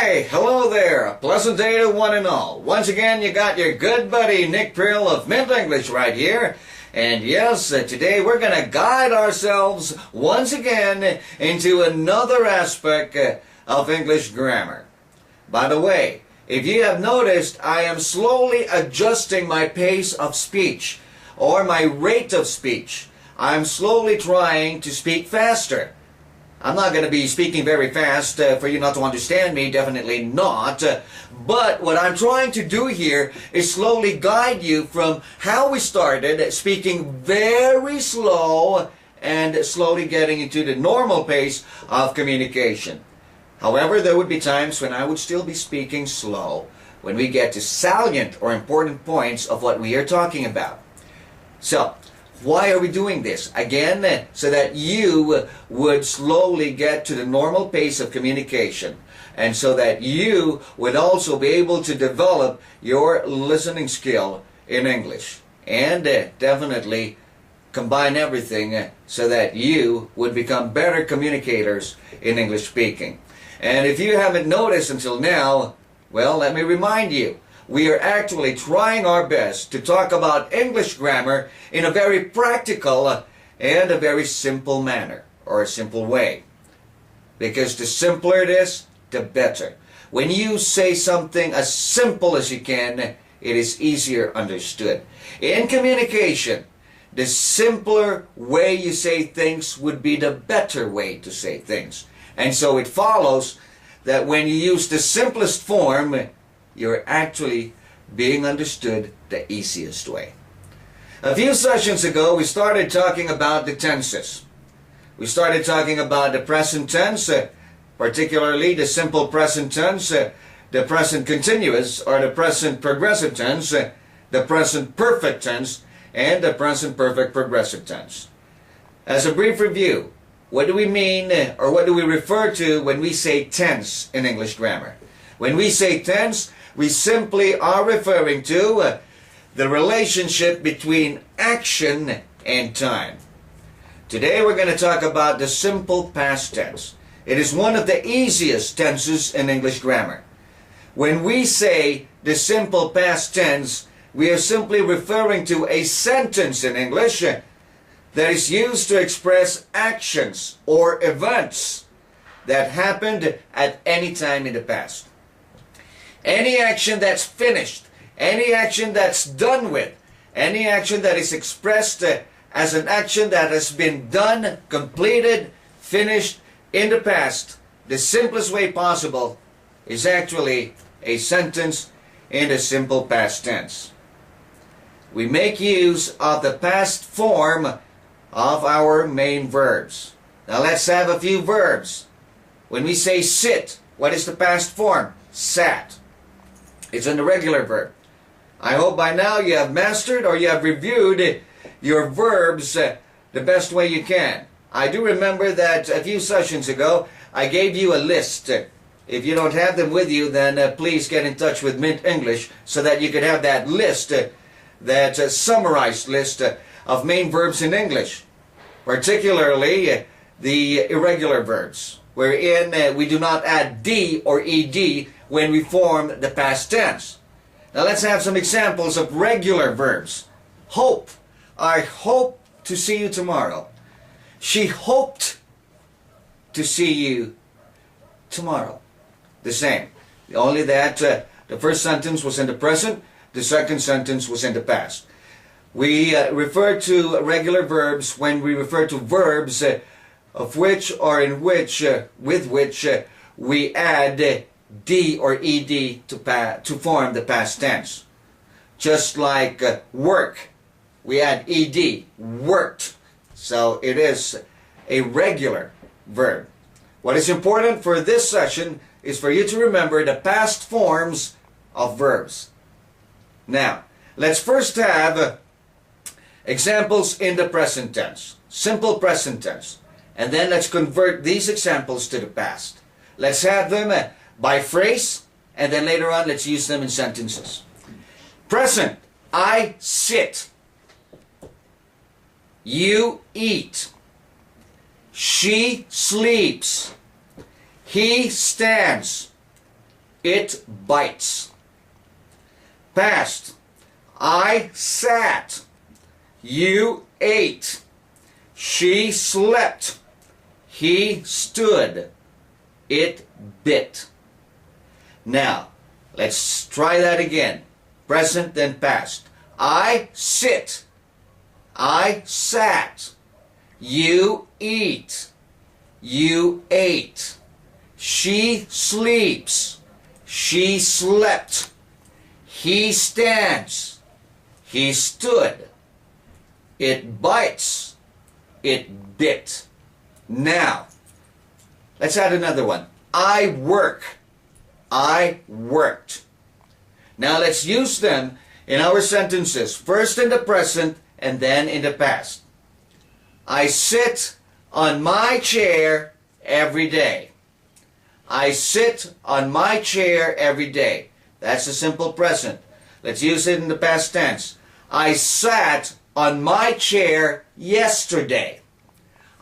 Hi, hello there. A pleasant day to one and all. Once again, you got your good buddy Nick Prill of Mint English right here. And yes, today we're going to guide ourselves once again into another aspect of English grammar. By the way, if you have noticed, I am slowly adjusting my pace of speech or my rate of speech. I'm slowly trying to speak faster. I'm not going to be speaking very fast for you not to understand me, definitely not. But what I'm trying to do here is slowly guide you from how we started, speaking very slow and slowly getting into the normal pace of communication. However, there would be times when I would still be speaking slow when we get to salient or important points of what we are talking about. So, why are we doing this? Again, so that you would slowly get to the normal pace of communication, and so that you would also be able to develop your listening skill in English, and definitely combine everything so that you would become better communicators in English speaking. And if you haven't noticed until now, well, let me remind you, we are actually trying our best to talk about English grammar in a very practical and a very simple manner, or a simple way. Because the simpler it is, the better. When you say something as simple as you can, it is easier understood. In communication, the simpler way you say things would be the better way to say things. And so it follows that when you use the simplest form, you're actually being understood the easiest way. A few sessions ago, we started talking about the tenses. We started talking about the present tense, particularly the simple present tense, the present continuous or the present progressive tense, the present perfect tense, and the present perfect progressive tense. As a brief review, what do we mean or what do we refer to when we say tense in English grammar? When we say tense, we simply are referring to the relationship between action and time. Today we're going to talk about the simple past tense. It is one of the easiest tenses in English grammar. When we say the simple past tense, we are simply referring to a sentence in English that is used to express actions or events that happened at any time in the past. Any action that's finished, any action that's done with, any action that is expressed as an action that has been done, completed, finished in the past, the simplest way possible is actually a sentence in the simple past tense. We make use of the past form of our main verbs. Now let's have a few verbs. When we say sit, what is the past form? Sat. It's an irregular verb. I hope by now you have mastered or you have reviewed your verbs the best way you can. I do remember that a few sessions ago I gave you a list. If you don't have them with you, then please get in touch with Mint English so that you could have that list, that summarized list of main verbs in English, particularly the irregular verbs, wherein we do not add D or ED when we form the past tense. Now let's have some examples of regular verbs. Hope. I hope to see you tomorrow. She hoped to see you tomorrow. The same. Only that the first sentence was in the present, the second sentence was in the past. We refer to regular verbs when we refer to verbs of which or in which, with which we add D or ED to form the past tense. Just like work, we add ED, worked. So it is a regular verb. What is important for this session is for you to remember the past forms of verbs. Now, let's first have examples in the present tense, simple present tense. And then let's convert these examples to the past. Let's have them by phrase, and then later on let's use them in sentences. Present, I sit. You eat. She sleeps. He stands. It bites. Past. I sat. You ate. She slept. He stood. It bit. Now, let's try that again. Present then past. I sit. I sat. You eat. You ate. She sleeps. She slept. He stands. He stood. It bites. It bit. Now, let's add another one. I work. I worked. Now let's use them in our sentences, first in the present and then in the past. I sit on my chair every day. I sit on my chair every day. That's a simple present. Let's use it in the past tense. I sat on my chair yesterday.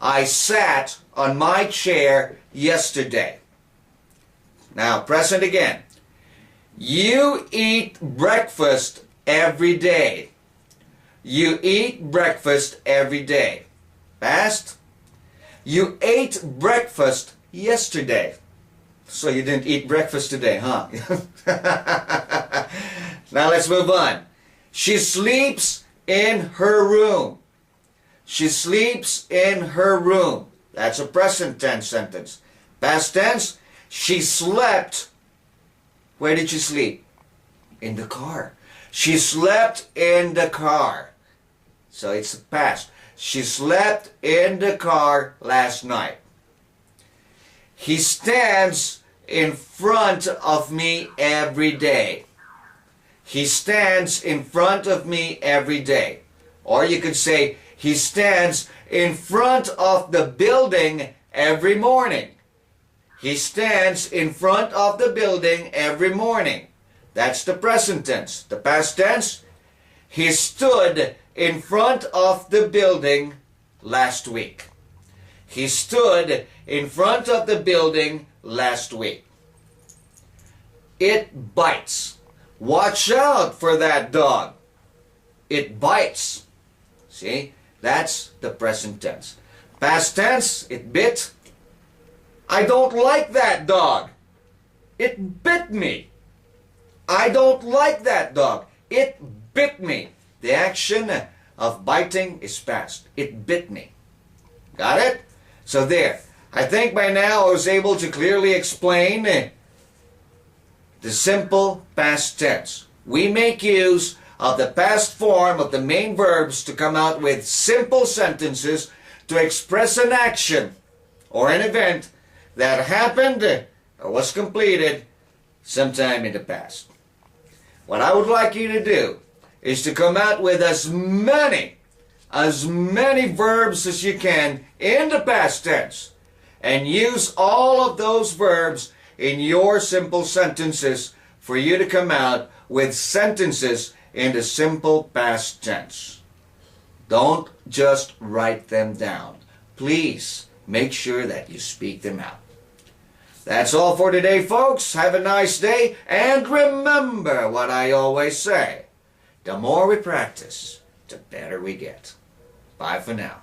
I sat on my chair yesterday. Now, present again. You eat breakfast every day. You eat breakfast every day. Past. You ate breakfast yesterday. So you didn't eat breakfast today, huh? Now let's move on. She sleeps in her room. She sleeps in her room. That's a present tense sentence. Past tense. She slept. Where did she sleep? In the car. She slept in the car. So it's past. She slept in the car last night. He stands in front of me every day. He stands in front of me every day. Or you could say, he stands in front of the building every morning. He stands in front of the building every morning. That's the present tense. The past tense, he stood in front of the building last week. He stood in front of the building last week. It bites. Watch out for that dog. It bites. See? That's the present tense. Past tense, it bit. I don't like that dog. It bit me. I don't like that dog. It bit me. The action of biting is past. It bit me. Got it? So there. I think by now I was able to clearly explain the simple past tense. We make use of the past form of the main verbs to come out with simple sentences to express an action or an event that happened or was completed sometime in the past. What I would like you to do is to come out with as many verbs as you can in the past tense and use all of those verbs in your simple sentences for you to come out with sentences in the simple past tense. Don't just write them down. Please make sure that you speak them out. That's all for today, folks. Have a nice day. And remember what I always say. The more we practice, the better we get. Bye for now.